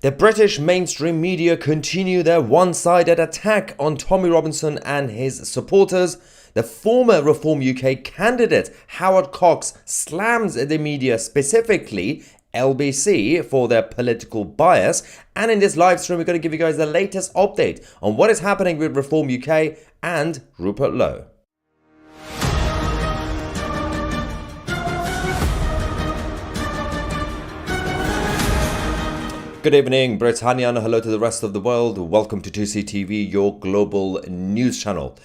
The British mainstream media continue their one-sided attack on Tommy Robinson and his supporters. The former Reform UK candidate, Howard Cox, slams the media, specifically LBC, for their political bias. And in this live stream, we're going to give you guys the latest update on what is happening with Reform UK and Rupert Lowe. Good evening, Britannia, and hello to the rest of the world. Welcome to 2CTV, your global news channel.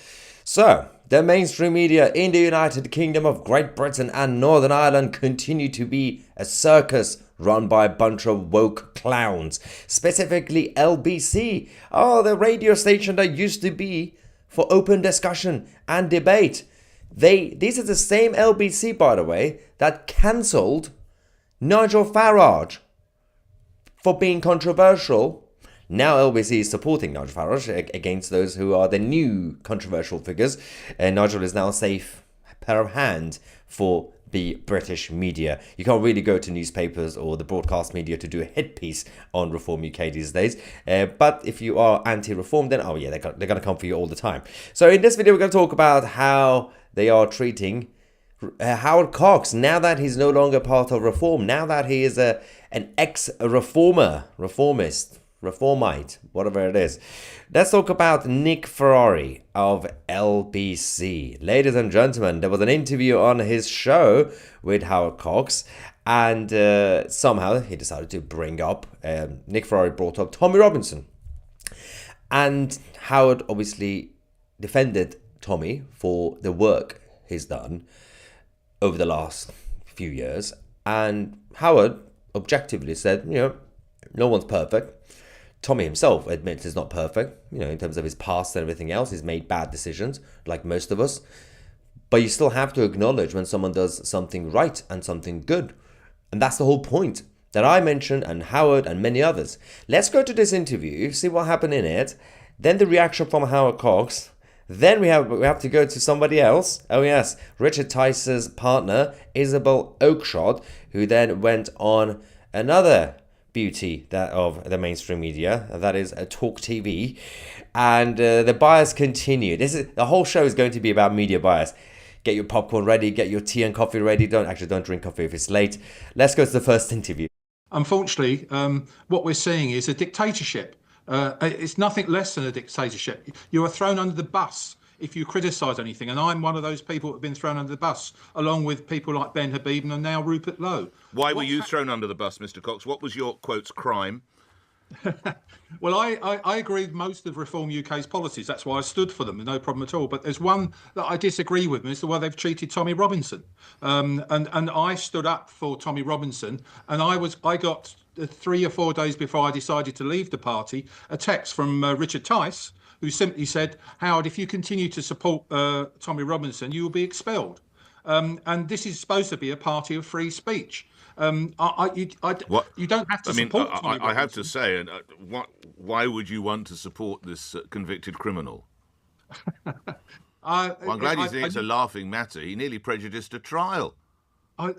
So, the mainstream media in the United Kingdom of Great Britain and Northern Ireland continue to be a circus run by a bunch of woke clowns. Specifically LBC, the radio station that used to be for open discussion and debate. These are the same LBC, by the way, that cancelled Nigel Farage for being controversial. Now LBC is supporting Nigel Farage against those who are the new controversial figures. And Nigel is now a safe pair of hands for the British media. You can't really go to newspapers or the broadcast media to do a hit piece on Reform UK these days. But if you are anti-reform, then they're going to come for you all the time. So in this video, we're going to talk about how they are treating Howard Cox, now that he's no longer part of Reform, now that he is an reformite, whatever it is. Let's talk about Nick Ferrari of LBC. Ladies and gentlemen, there was an interview on his show with Howard Cox, and somehow he decided to bring up, Nick Ferrari brought up Tommy Robinson. And Howard obviously defended Tommy for the work he's done over the last few years. And Howard objectively said, no one's perfect. Tommy himself admits he's not perfect, in terms of his past and everything else. He's made bad decisions, like most of us. But you still have to acknowledge when someone does something right and something good. And that's the whole point that I mentioned, and Howard and many others. Let's go to this interview, see what happened in it. Then the reaction from Howard Cox. Then we have to go to somebody else. Oh yes, Richard Tice's partner, Isabel Oakeshott, who then went on another beauty that of the mainstream media, that is a Talk TV, and the bias continued. The whole show is going to be about media bias. Get your popcorn ready, get your tea and coffee ready. Don't drink coffee if it's late. Let's go to the first interview. Unfortunately, what we're seeing is a dictatorship. It's nothing less than a dictatorship. You are thrown under the bus if you criticise anything, and I'm one of those people who have been thrown under the bus, along with people like Ben Habib and now Rupert Lowe. Why were you thrown under the bus, Mr. Cox? What was your, quotes, crime? Well, I agree with most of Reform UK's policies. That's why I stood for them, no problem at all. But there's one that I disagree with, and it's the way they've treated Tommy Robinson. And I stood up for Tommy Robinson, and I got 3 or 4 days before I decided to leave the party, a text from Richard Tice, who simply said, "Howard, if you continue to support Tommy Robinson, you will be expelled." And this is supposed to be a party of free speech. You don't have to support Tommy Robinson. I have to say, why would you want to support this convicted criminal? I'm glad you think it's a laughing matter. He nearly prejudiced a trial.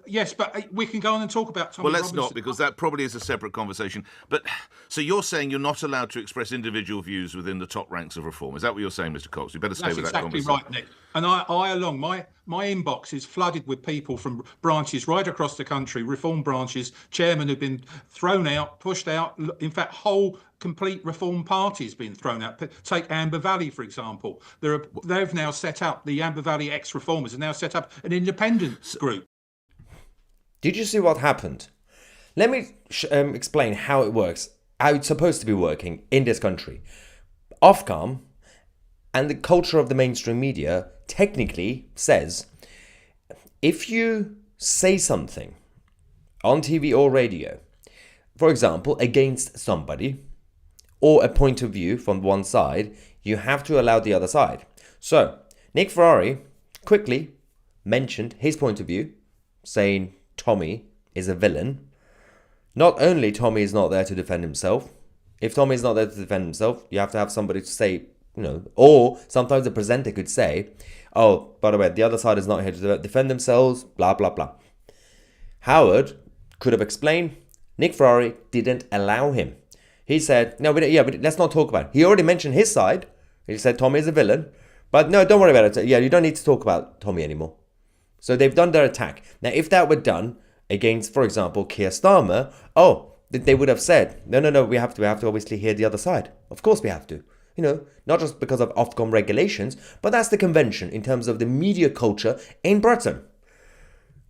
Yes, but we can go on and talk about Tommy Robinson. Well, let's not, because that probably is a separate conversation. But so you're saying you're not allowed to express individual views within the top ranks of Reform. Is that what you're saying, Mr. Cox? We better stay with that conversation. That's exactly right, Nick. And I along my inbox is flooded with people from branches right across the country, Reform branches, chairmen who've been thrown out, pushed out. In fact, whole complete Reform parties been thrown out. Take Amber Valley, for example. They've now set up, the Amber Valley ex-reformers have now set up an independence group. Did you see what happened? Let me explain how it works, how it's supposed to be working in this country. Ofcom and the culture of the mainstream media technically says, if you say something on TV or radio, for example, against somebody or a point of view from one side, you have to allow the other side. So Nick Ferrari quickly mentioned his point of view, saying Tommy is a villain. Not only Tommy is not there to defend himself. If Tommy is not there to defend himself, you have to have somebody to say, or sometimes the presenter could say, oh, by the way, the other side is not here to defend themselves, blah, blah, blah. Howard could have explained, Nick Ferrari didn't allow him. He said, no, but let's not talk about it. He already mentioned his side. He said Tommy is a villain. But no, don't worry about it. Yeah, you don't need to talk about Tommy anymore. So they've done their attack. Now, if that were done against, for example, Keir Starmer, they would have said, no, we have to obviously hear the other side. Of course we have to. You know, not just because of Ofcom regulations, but that's the convention in terms of the media culture in Britain.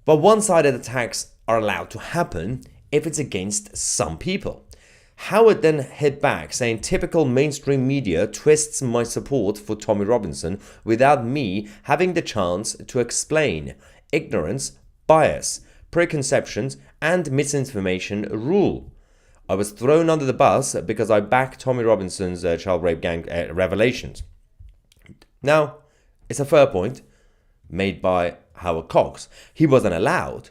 But one-sided attacks are allowed to happen if it's against some people. Howard then hit back, saying typical mainstream media twists my support for Tommy Robinson without me having the chance to explain. Ignorance, bias, preconceptions, and misinformation rule. I was thrown under the bus because I backed Tommy Robinson's child rape gang revelations. Now, it's a fair point made by Howard Cox. He wasn't allowed.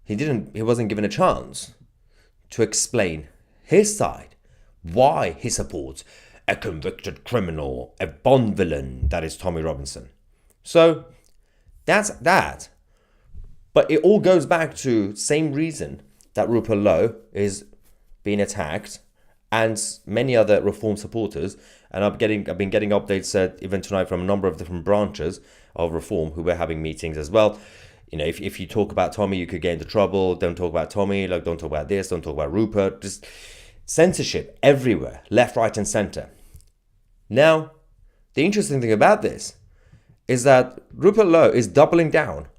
He wasn't given a chance to explain his side, why he supports a convicted criminal, a Bond villain that is Tommy Robinson. So that's that. But it all goes back to same reason that Rupert Lowe is being attacked and many other reform supporters. And I've been getting updates even tonight from a number of different branches of reform who were having meetings as well. You know, if you talk about Tommy, you could get into trouble. Don't talk about Tommy. Like, don't talk about this. Don't talk about Rupert. Just censorship everywhere, left, right, and center. Now, the interesting thing about this is that Rupert Lowe is doubling down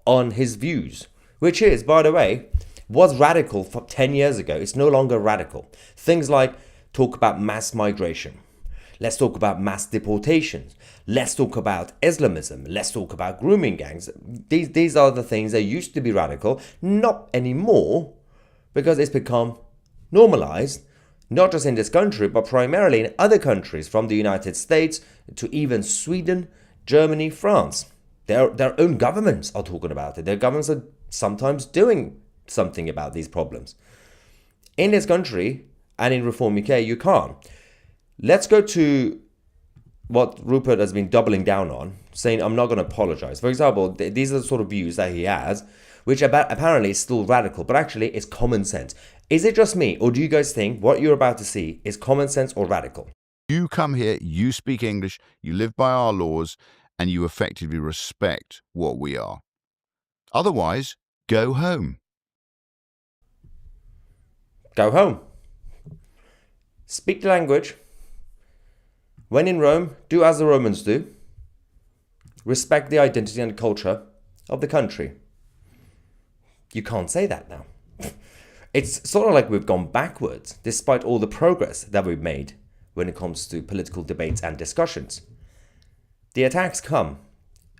on his views, which is, by the way, was radical 10 years ago. It's no longer radical. Things like talk about mass migration. Let's talk about mass deportations. Let's talk about Islamism. Let's talk about grooming gangs. These are the things that used to be radical, not anymore, because it's become normalized, not just in this country, but primarily in other countries, from the United States to even Sweden, Germany, France. Their own governments are talking about it. Their governments are sometimes doing something about these problems. In this country and in Reform UK, you can't. Let's go to what Rupert has been doubling down on, saying, I'm not going to apologize. For example, these are the sort of views that he has, which apparently is still radical, but actually it's common sense. Is it just me, or do you guys think what you're about to see is common sense or radical? You come here, you speak English, you live by our laws, and you effectively respect what we are. Otherwise, go home. Go home. Speak the language. When in Rome, do as the Romans do. Respect the identity and culture of the country. You can't say that now. It's sort of like we've gone backwards, despite all the progress that we've made when it comes to political debates and discussions. The attacks come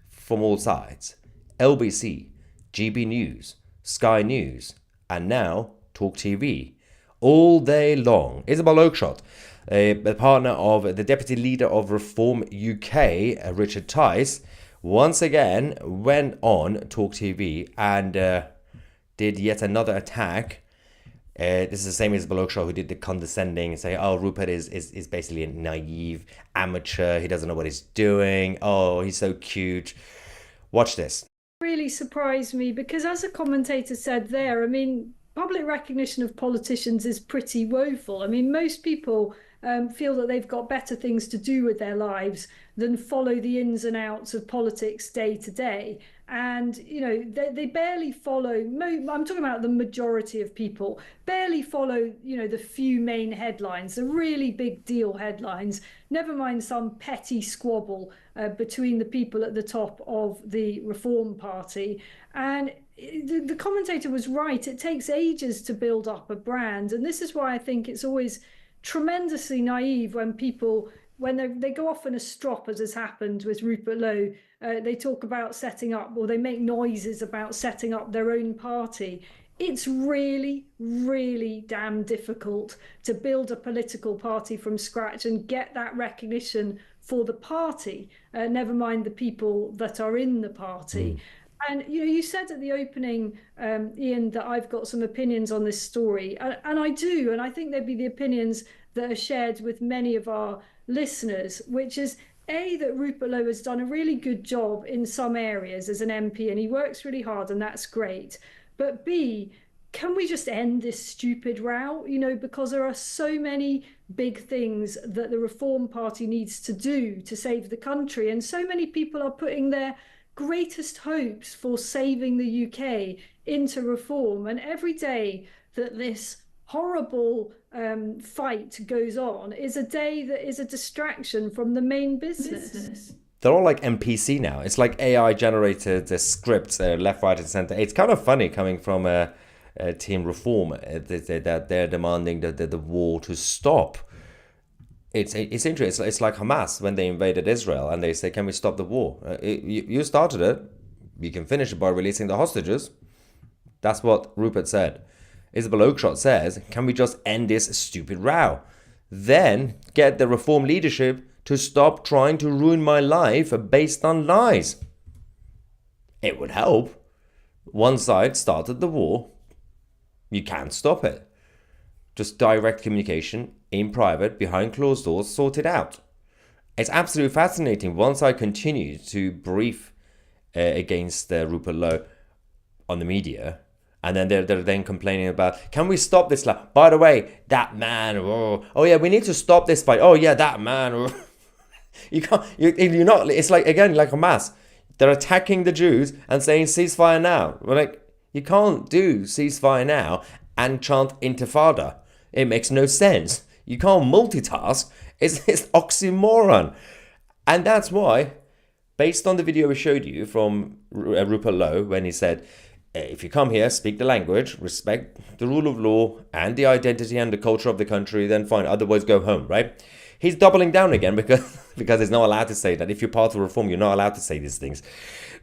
from all sides. LBC, GB News, Sky News, and now Talk TV. All day long. Isabel Oakeshott, a partner of the Deputy Leader of Reform UK, Richard Tice, once again went on Talk TV and did yet another attack. This is the same as Isabel Oakeshott, who did the condescending, say, oh, Rupert is basically a naive amateur. He doesn't know what he's doing. Oh, he's so cute. Watch this. Really surprised me because, as a commentator said there, I mean, public recognition of politicians is pretty woeful. I mean, most people feel that they've got better things to do with their lives than follow the ins and outs of politics day to day. And, you know, they barely follow, I'm talking about the majority of people, barely follow, you know, the few main headlines, the really big deal headlines, never mind some petty squabble between the people at the top of the Reform Party. And the commentator was right. It takes ages to build up a brand. And this is why I think it's always tremendously naive when people, when they go off in a strop, as has happened with Rupert Lowe, they talk about setting up, or they make noises about setting up their own party. It's really, really damn difficult to build a political party from scratch and get that recognition for the party, never mind the people that are in the party. And, you know, you said at the opening, Ian, that I've got some opinions on this story, and I do, and I think they'd be the opinions that are shared with many of our listeners, which is, A, that Rupert Lowe has done a really good job in some areas as an MP, and he works really hard, and that's great. But B, can we just end this stupid row? You know, because there are so many big things that the Reform Party needs to do to save the country. And so many people are putting their greatest hopes for saving the UK into reform. And every day that this horrible fight goes on is a day that is a distraction from the main business. They're all like NPC now. It's like AI generated scripts, left, right, and center. It's kind of funny coming from Team Reform that they're demanding the war to stop. It's interesting. It's like Hamas when they invaded Israel and they say, "Can we stop the war?" You started it. You can finish it by releasing the hostages. That's what Rupert said. Isabel Oakeshott says, "Can we just end this stupid row? Then get the Reform leadership to stop trying to ruin my life based on lies." It would help. One side started the war. You can't stop it. Just direct communication in private, behind closed doors, sort it out. It's absolutely fascinating. One side continues to brief against Rupert Lowe on the media, and then they're then complaining about, can we stop this? By the way, that man, oh yeah, we need to stop this fight. Oh yeah, that man. You can't, you're not, it's like, again, like Hamas. They're attacking the Jews and saying ceasefire now. We're like, you can't do ceasefire now and chant intifada. It makes no sense. You can't multitask. It's oxymoron. And that's why, based on the video we showed you from Rupert Lowe, when he said, if you come here, speak the language, respect the rule of law and the identity and the culture of the country, then fine. Otherwise, go home, right? He's doubling down again because he's not allowed to say that. If you're part of Reform, you're not allowed to say these things.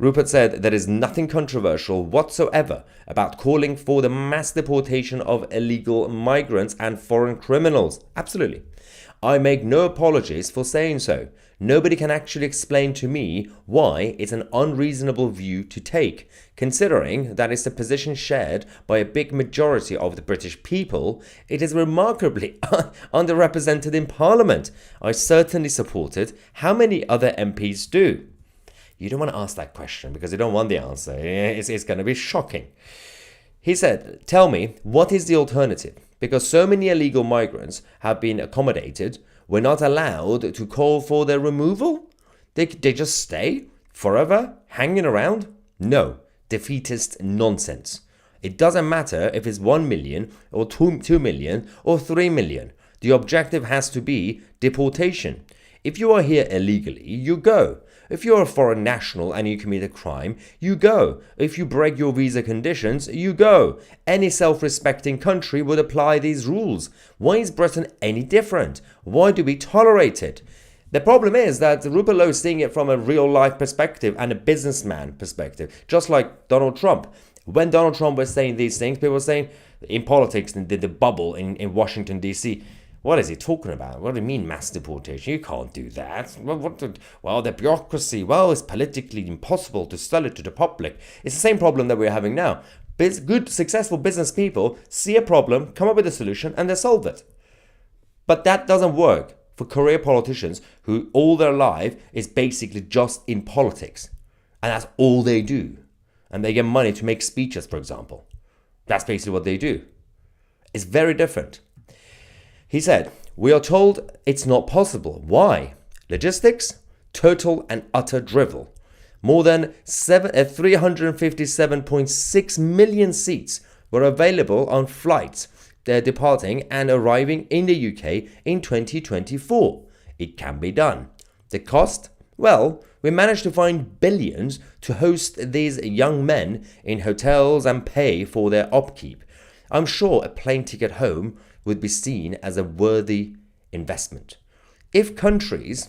Rupert said there is nothing controversial whatsoever about calling for the mass deportation of illegal migrants and foreign criminals. Absolutely. I make no apologies for saying so. Nobody can actually explain to me why it's an unreasonable view to take, considering that it's a position shared by a big majority of the British people. It is remarkably underrepresented in Parliament. I certainly support it. How many other MPs do? You don't want to ask that question because you don't want the answer. It's going to be shocking. He said, tell me, what is the alternative? Because so many illegal migrants have been accommodated, we're not allowed to call for their removal? They just stay forever hanging around? No, defeatist nonsense. It doesn't matter if it's 1 million or 2 million or 3 million. The objective has to be deportation. If you are here illegally, you go. If you're a foreign national and you commit a crime, you go. If you break your visa conditions, you go. Any self-respecting country would apply these rules. Why is Britain any different? Why do we tolerate it? The problem is that Rupert Lowe is seeing it from a real-life perspective and a businessman perspective, just like Donald Trump. When Donald Trump was saying these things, people were saying, in politics, the bubble in Washington, D.C., what is he talking about? What do you mean mass deportation? You can't do that. Well, the bureaucracy, well, it's politically impossible to sell it to the public. It's the same problem that we're having now. Good, successful business people see a problem, come up with a solution, and they solve it. But that doesn't work for career politicians who all their life is basically just in politics. And that's all they do. And they get money to make speeches, for example. That's basically what they do. It's very different. He said, we are told it's not possible. Why? Logistics? Total and utter drivel. More than 357.6 million seats were available on flights departing and arriving in the UK in 2024. It can be done. The cost? Well, we managed to find billions to host these young men in hotels and pay for their upkeep. I'm sure a plane ticket home would be seen as a worthy investment. If countries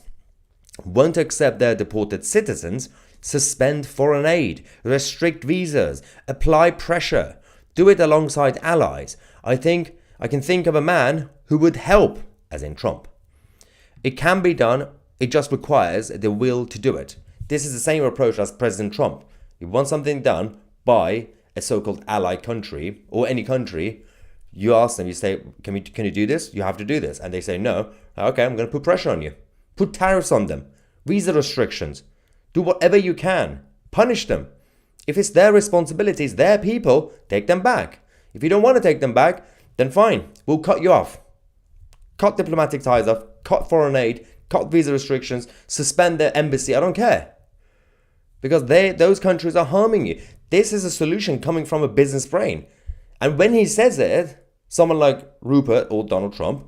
won't accept their deported citizens, suspend foreign aid, restrict visas, apply pressure, do it alongside allies. I can think of a man who would help, as in Trump. It can be done, it just requires the will to do it. This is the same approach as President Trump. You want something done by a so-called ally country, or any country, you ask them, you say, can you do this? You have to do this. And they say, no. Okay, I'm going to put pressure on you. Put tariffs on them. Visa restrictions. Do whatever you can. Punish them. If it's their responsibilities, their people, take them back. If you don't want to take them back, then fine, we'll cut you off. Cut diplomatic ties off, cut foreign aid, cut visa restrictions, suspend their embassy, I don't care. Because those countries are harming you. This is a solution coming from a business brain. And when he says it, someone like Rupert or Donald Trump,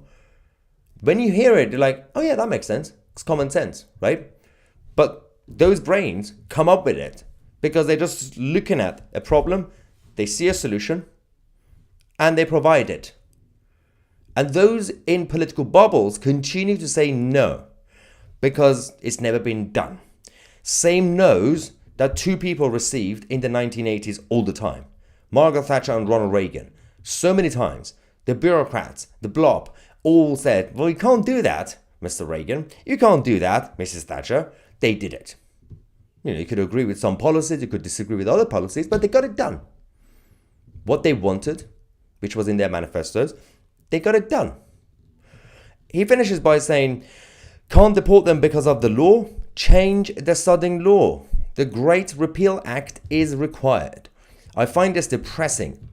when you hear it, you're like, oh yeah, that makes sense. It's common sense, right? But those brains come up with it because they're just looking at a problem, they see a solution, and they provide it. And those in political bubbles continue to say no because it's never been done. Same no's that two people received in the 1980s all the time. Margaret Thatcher and Ronald Reagan. So many times, the bureaucrats, the blob, all said, well, you can't do that, Mr. Reagan. You can't do that, Mrs. Thatcher. They did it. You could agree with some policies, you could disagree with other policies, but they got it done. What they wanted, which was in their manifestos, they got it done. He finishes by saying, can't deport them because of the law, change the Southern law. The Great Repeal Act is required. I find this depressing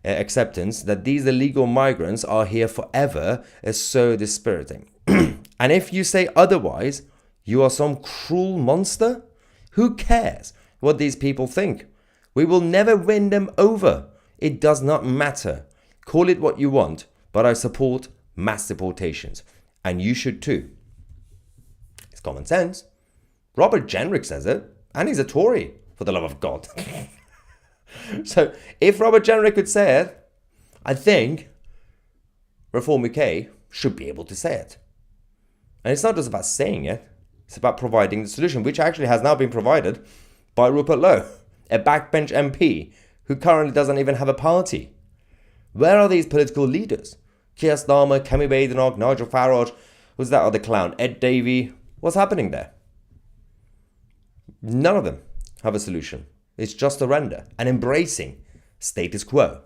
acceptance that these illegal migrants are here forever is so dispiriting. And if you say otherwise, you are some cruel monster? Who cares what these people think? We will never win them over. It does not matter. Call it what you want, but I support mass deportations. And you should too. It's common sense. Robert Jenrick says it, and he's a Tory, for the love of God. So if Robert Jenrick could say it, I think Reform UK should be able to say it. And it's not just about saying it, it's about providing the solution, which actually has now been provided by Rupert Lowe, a backbench MP who currently doesn't even have a party. Where are these political leaders? Keir Starmer, Kemi Badenoch, Nigel Farage, who's that other clown, Ed Davey? What's happening there? None of them have a solution. It's just surrender and embracing status quo.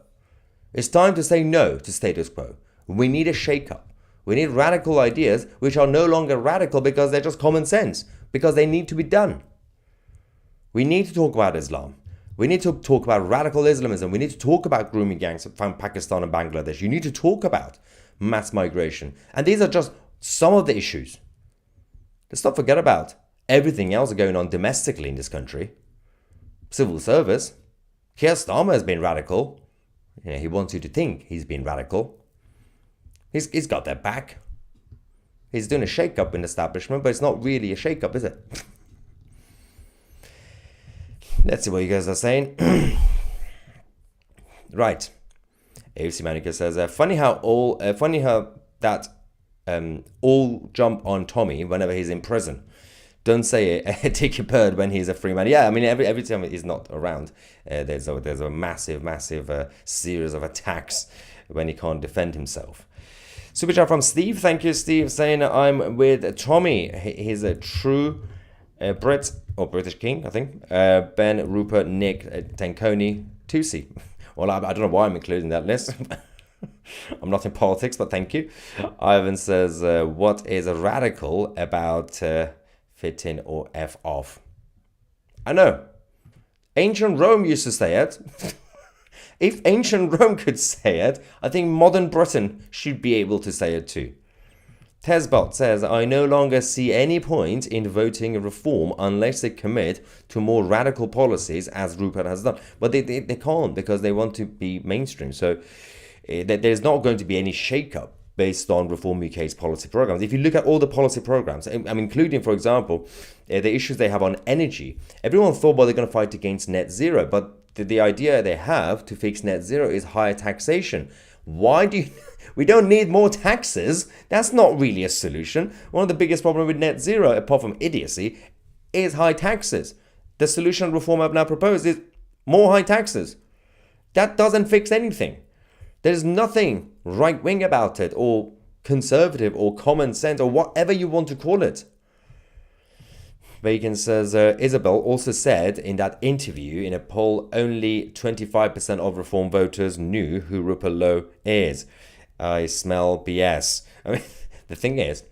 It's time to say no to status quo. We need a shake-up. We need radical ideas which are no longer radical because they're just common sense, because they need to be done. We need to talk about Islam. We need to talk about radical Islamism. We need to talk about grooming gangs from Pakistan and Bangladesh. You need to talk about mass migration. And these are just some of the issues. Let's not forget about everything else going on domestically in this country. Civil service. Keir Starmer has been radical. He wants you to think he's been radical. He's got their back. He's doing a shake-up in the establishment, but it's not really a shake-up, is it? Let's see what you guys are saying. Right. AFC Manica says, funny how that all jump on Tommy whenever he's in prison. Don't say it, take your bird when he's a free man. Yeah, I mean, every time he's not around, there's a massive series of attacks when he can't defend himself. Super chat from Steve. Thank you, Steve, saying I'm with Tommy. He's a true Brit or British king, I think. Ben, Rupert, Nick, Tanconi, Tusi. Well, I don't know why I'm including that list. I'm not in politics, but thank you. Ivan says, what is radical about fit in or F off? I know. Ancient Rome used to say it. If ancient Rome could say it, I think modern Britain should be able to say it too. Tesbot says, I no longer see any point in voting reform unless they commit to more radical policies as Rupert has done. But they can't because they want to be mainstream. So there's not going to be any shake-up based on Reform UK's policy programs. If you look at all the policy programs, I'm including, for example, the issues they have on energy, everyone thought, well, they're going to fight against net zero. But the idea they have to fix net zero is higher taxation. Why do you... We don't need more taxes. That's not really a solution. One of the biggest problems with net zero, apart from idiocy, is high taxes. The solution reform I've now proposed is more high taxes. That doesn't fix anything. There's nothing right-wing about it, or conservative, or common sense, or whatever you want to call it. Bacon says, Isabel also said in that interview in a poll only 25% of Reform voters knew who Rupert Lowe is. I smell BS. I mean, the thing is,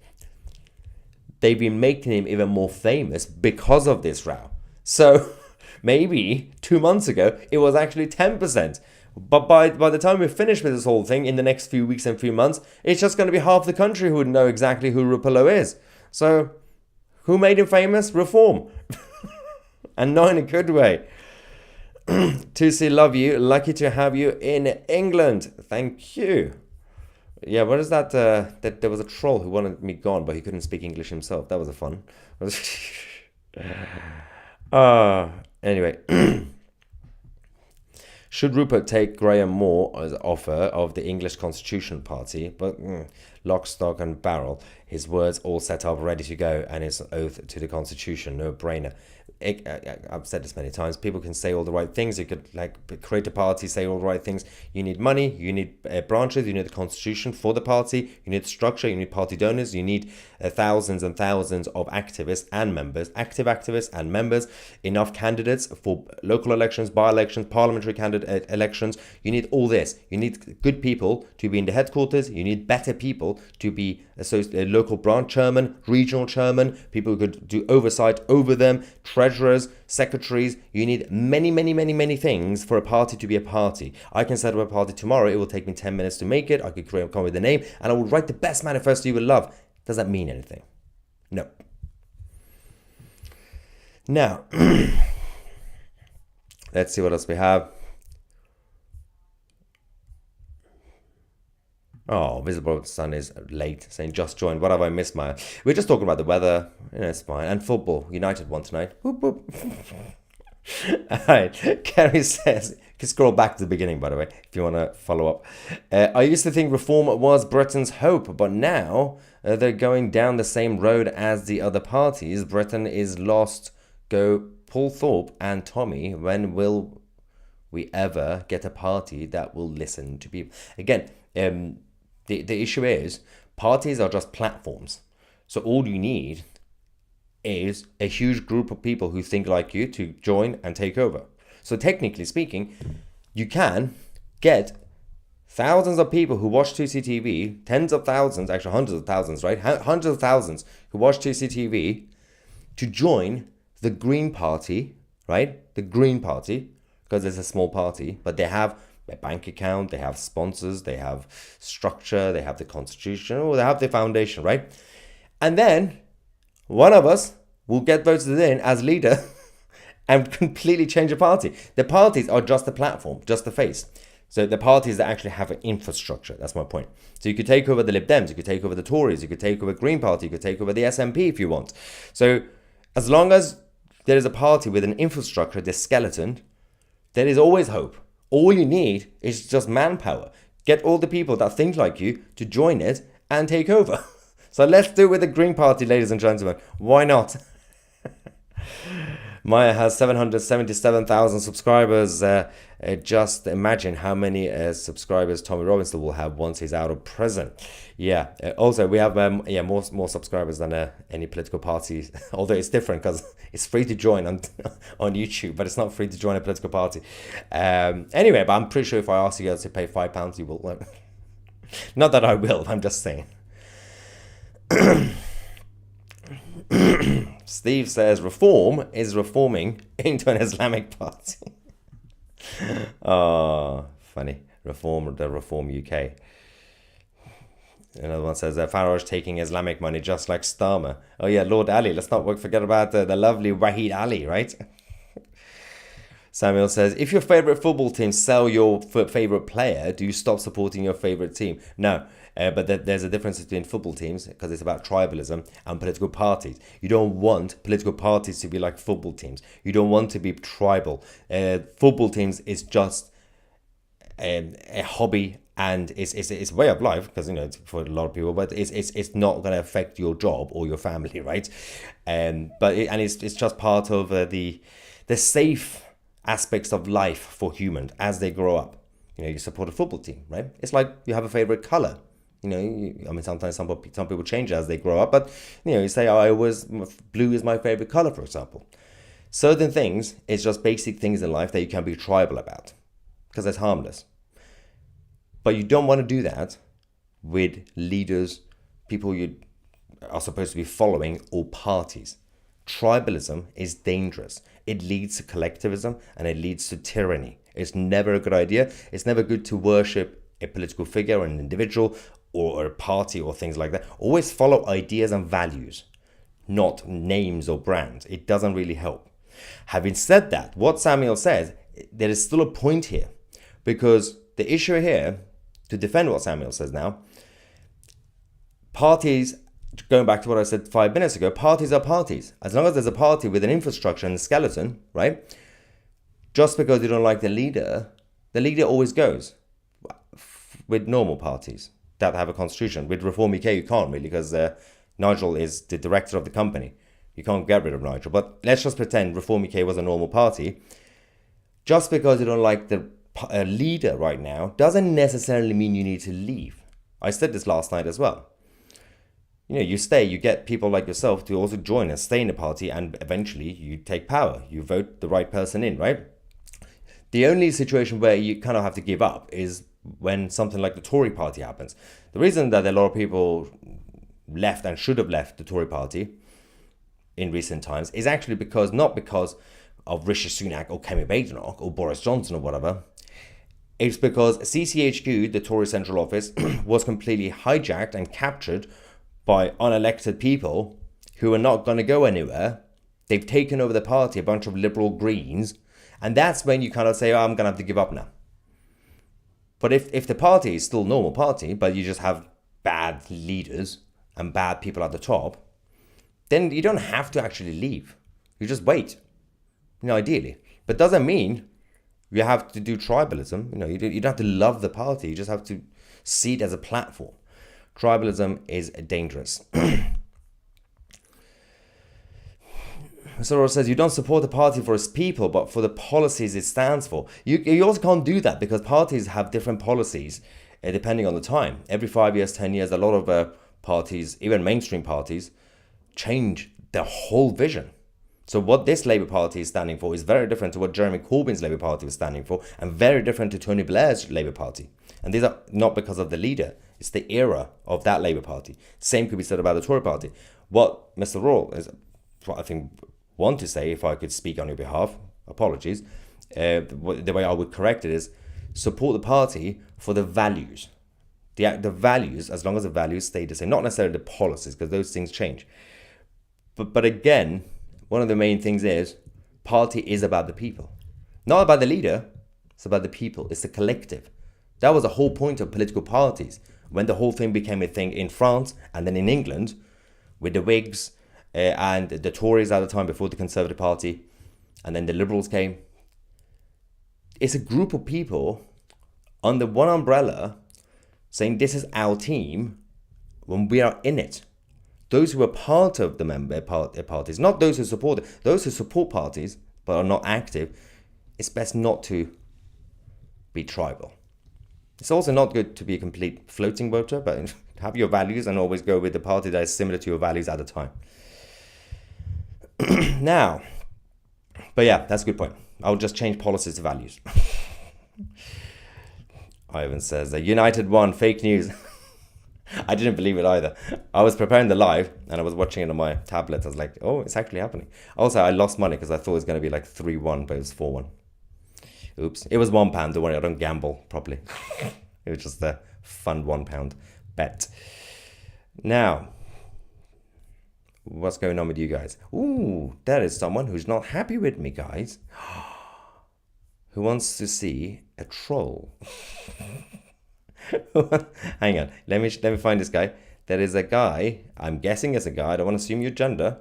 they've been making him even more famous because of this row. So maybe 2 months ago, it was actually 10%. But by the time we're finished with this whole thing in the next few weeks and few months, it's just going to be half the country who would know exactly who Rupert Lowe is. So, who made him famous? Reform. And not in a good way. Tusi, love you. Lucky to have you in England. Thank you. Yeah, what is that? That there was a troll who wanted me gone, but he couldn't speak English himself. That was a fun. Anyway. Should Rupert take Graham Moore's offer of the English Constitution Party? But lock, stock and barrel. His words all set up, ready to go, and his oath to the Constitution, no brainer. I've said this many times. People can say all the right things. You could create a party, say all the right things. You need money. You need branches. You need the constitution for the party. You need structure. You need party donors. You need thousands and thousands of activists and members, active activists and members. Enough candidates for local elections, by-elections, parliamentary candidate elections. You need all this. You need good people to be in the headquarters. You need better people to be local branch chairman, regional chairman, people who could do oversight over them, treasurers, secretaries. You need many things for a party to be a party. I can set up a party tomorrow. It will take me 10 minutes to make it. I could come up with a name and I will write the best manifesto you will love. Does that mean anything? No. Now, let's see what else we have. Oh, Visible Sun is late, saying just joined. What have I missed, Maya? We're just talking about the weather. It's fine. And football. United won tonight. Whoop, whoop. All right. Kerry says, you can scroll back to the beginning, by the way, if you want to follow up. I used to think reform was Britain's hope, but now they're going down the same road as the other parties. Britain is lost. Go Paul Thorpe and Tommy. When will we ever get a party that will listen to people? Again, the issue is parties are just platforms. So all you need is a huge group of people who think like you to join and take over. So technically speaking, you can get thousands of people who watch 2CTV, tens of thousands, actually hundreds of thousands, right? Hundreds of thousands who watch 2CTV to join the Green Party, right? The Green Party, because it's a small party, but they have a bank account, they have sponsors, they have structure, they have the constitution, or they have the foundation, right? And then one of us will get voted in as leader and completely change the party. The parties are just the platform, just the face. So the parties that actually have an infrastructure, that's my point. So you could take over the Lib Dems, you could take over the Tories, you could take over Green Party, you could take over the SNP if you want. So as long as there is a party with an infrastructure, the skeleton, there is always hope. All you need is just manpower. Get all the people that think like you to join it and take over. So let's do it with the Green Party, ladies and gentlemen. Why not? Maya has 777,000 subscribers. Just imagine how many subscribers Tommy Robinson will have once he's out of prison. Yeah. Also, we have more subscribers than any political party. Although it's different because it's free to join on YouTube, but it's not free to join a political party. Anyway, but I'm pretty sure if I ask you guys to pay £5, you will. Not that I will. I'm just saying. Steve says reform is reforming into an Islamic party. Oh, funny. Reform UK. Another one says Farage taking Islamic money just like Starmer. Oh yeah, Lord Ali. Let's not forget about the lovely Wahid Ali, right? Samuel says, if your favorite football team sell your favorite player, do you stop supporting your favorite team? No. But there's a difference between football teams because it's about tribalism and political parties. You don't want political parties to be like football teams. You don't want to be tribal. Football teams is just a hobby and it's a way of life because it's for a lot of people. But it's not going to affect your job or your family, right? It's just part of the safe aspects of life for humans as they grow up. You support a football team, right? It's like you have a favorite color. Sometimes some people change as they grow up, but you say, blue is my favorite color, for example. Certain things, it's just basic things in life that you can be tribal about because it's harmless. But you don't want to do that with leaders, people you are supposed to be following, or parties. Tribalism is dangerous. It leads to collectivism and it leads to tyranny. It's never a good idea. It's never good to worship a political figure or an individual or a party or things like that. Always follow ideas and values, not names or brands. It doesn't really help. Having said that, what Samuel says, there is still a point here, because the issue here, to defend what Samuel says now, parties, going back to what I said 5 minutes ago, parties are parties. As long as there's a party with an infrastructure and a skeleton, right? Just because you don't like the leader always goes. With normal parties that have a constitution. With Reform UK, you can't really, because Nigel is the director of the company. You can't get rid of Nigel. But let's just pretend Reform UK was a normal party. Just because you don't like the leader right now doesn't necessarily mean you need to leave. I said this last night as well. You know, you stay, you get people like yourself to also join and stay in the party, and eventually you take power. You vote the right person in, right? The only situation where you kind of have to give up is when something like the Tory party happens. The reason that a lot of people left and should have left the Tory party in recent times is actually not because of Rishi Sunak or Kemi Badenoch or Boris Johnson or whatever. It's because CCHQ, the Tory central office, was completely hijacked and captured by unelected people who are not going to go anywhere. They've taken over the party, a bunch of liberal Greens, and that's when you kind of say, oh, I'm going to have to give up now. But if the party is still a normal party, but you just have bad leaders and bad people at the top, then you don't have to actually leave. You just wait, ideally. But doesn't mean you have to do tribalism. You don't have to love the party. You just have to see it as a platform. Tribalism is dangerous. Soros says, you don't support the party for its people, but for the policies it stands for. You also can't do that, because parties have different policies depending on the time. Every 5 years, 10 years, a lot of parties, even mainstream parties, change their whole vision. So what this Labour Party is standing for is very different to what Jeremy Corbyn's Labour Party was standing for, and very different to Tony Blair's Labour Party. And these are not because of the leader. It's the era of that Labour Party. Same could be said about the Tory Party. What Mr. Royal is, what I think, want to say, if I could speak on your behalf, apologies, the way I would correct it is support the party for the values. The values, as long as the values stay the same, not necessarily the policies, because those things change. But again, one of the main things is party is about the people. Not about the leader, it's about the people, it's the collective. That was the whole point of political parties. When the whole thing became a thing in France and then in England, with the Whigs and the Tories at the time before the Conservative Party, and then the Liberals came. It's a group of people under one umbrella saying this is our team when we are in it. Those who are part of the member parties, not those who support it, those who support parties but are not active, it's best not to be tribal. It's also not good to be a complete floating voter, but have your values and always go with the party that is similar to your values at the time. Now, but yeah, that's a good point. I'll just change policies to values. Ivan says, United won, fake news. I didn't believe it either. I was preparing the live and I was watching it on my tablet. I was like, oh, it's actually happening. Also, I lost money because I thought it was going to be like 3-1, but it was 4-1. Oops. It was £1. Don't worry, I don't gamble properly. It was just a fun £1 bet. Now, what's going on with you guys? Ooh, that is someone who's not happy with me, guys. Who wants to see a troll. Hang on, let me find this guy. There is a guy, I'm guessing it's a guy, I don't want to assume your gender,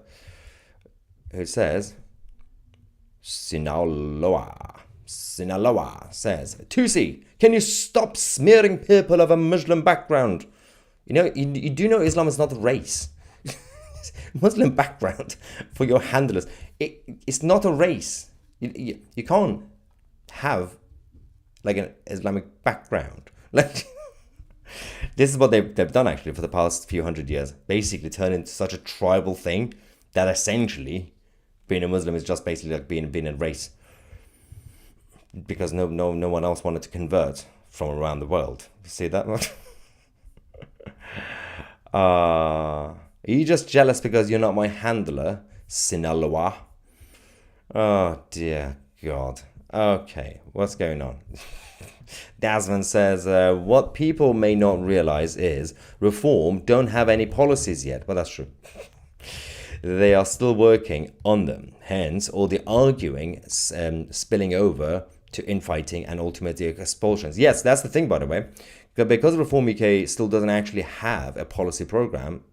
who says, Sinaloa says, Tusi, can you stop smearing people of a Muslim background? You do know Islam is not a race. Muslim background for your handlers. It's not a race. You can't have like an Islamic background. Like this is what they've done actually for the past few hundred years. Basically turn into such a tribal thing that essentially being a Muslim is just basically like being a race. Because no one else wanted to convert from around the world. See that? Are you just jealous because you're not my handler, Sinaloa? Oh dear God. Okay, what's going on? Desmond says, what people may not realize is reform don't have any policies yet. Well, that's true. They are still working on them. Hence, all the arguing spilling over to infighting and ultimately expulsions. Yes, that's the thing, by the way. Because Reform UK still doesn't actually have a policy program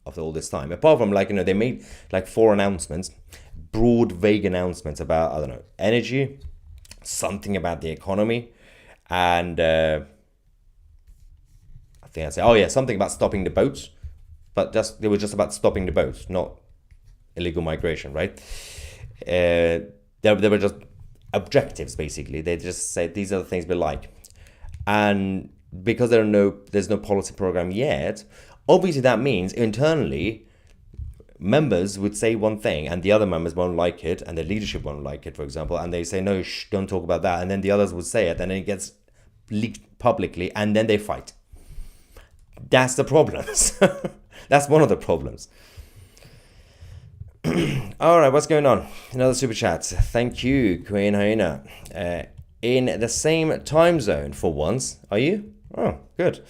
after all this time. Apart from, like, they made like 4 announcements, broad, vague announcements about, I don't know, energy, something about the economy, and I think I say, oh yeah, something about stopping the boats, but they were just about stopping the boats, not illegal migration, right? They were just objectives, basically. They just said these are the things we like, and because there's no policy program yet, obviously that means internally members would say one thing and the other members won't like it, and the leadership won't like it, for example, and they say, no, don't talk about that, and then the others would say it, and then it gets leaked publicly, and then they fight. That's the problems. That's one of the problems. All right, what's going on? Another super chat. Thank you, Queen Hyena. In the same time zone for once, are you? Oh, good.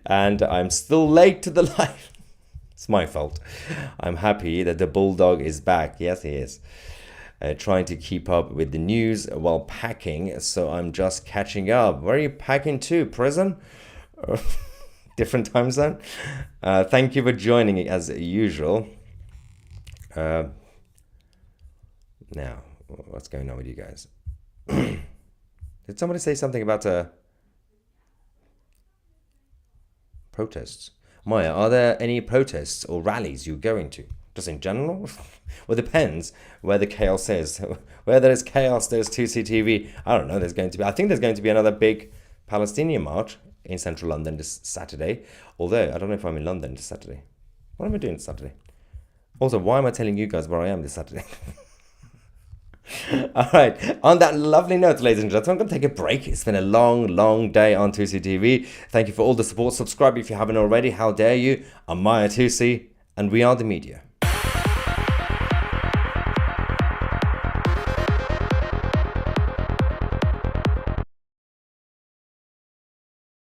And I'm still late to the live. It's my fault. I'm happy that the bulldog is back. Yes, he is. Trying to keep up with the news while packing, so I'm just catching up. Where are you packing to? Prison? Different time zone? Thank you for joining as usual. Now, what's going on with you guys? Did somebody say something about protests? Maya, are there any protests or rallies you're going to? Just in general? Well, it depends where the chaos is. Where there is chaos, there's 2CTV. I don't know, I think there's going to be another big Palestinian march in central London this Saturday. Although, I don't know if I'm in London this Saturday. What am I doing this Saturday? Also, why am I telling you guys where I am this Saturday? All right, on that lovely note, ladies and gentlemen, I'm going to take a break. It's been a long day on 2CTV. Thank you for all the support. Subscribe if you haven't already. How dare you? I'm Maya 2C, and we are the media.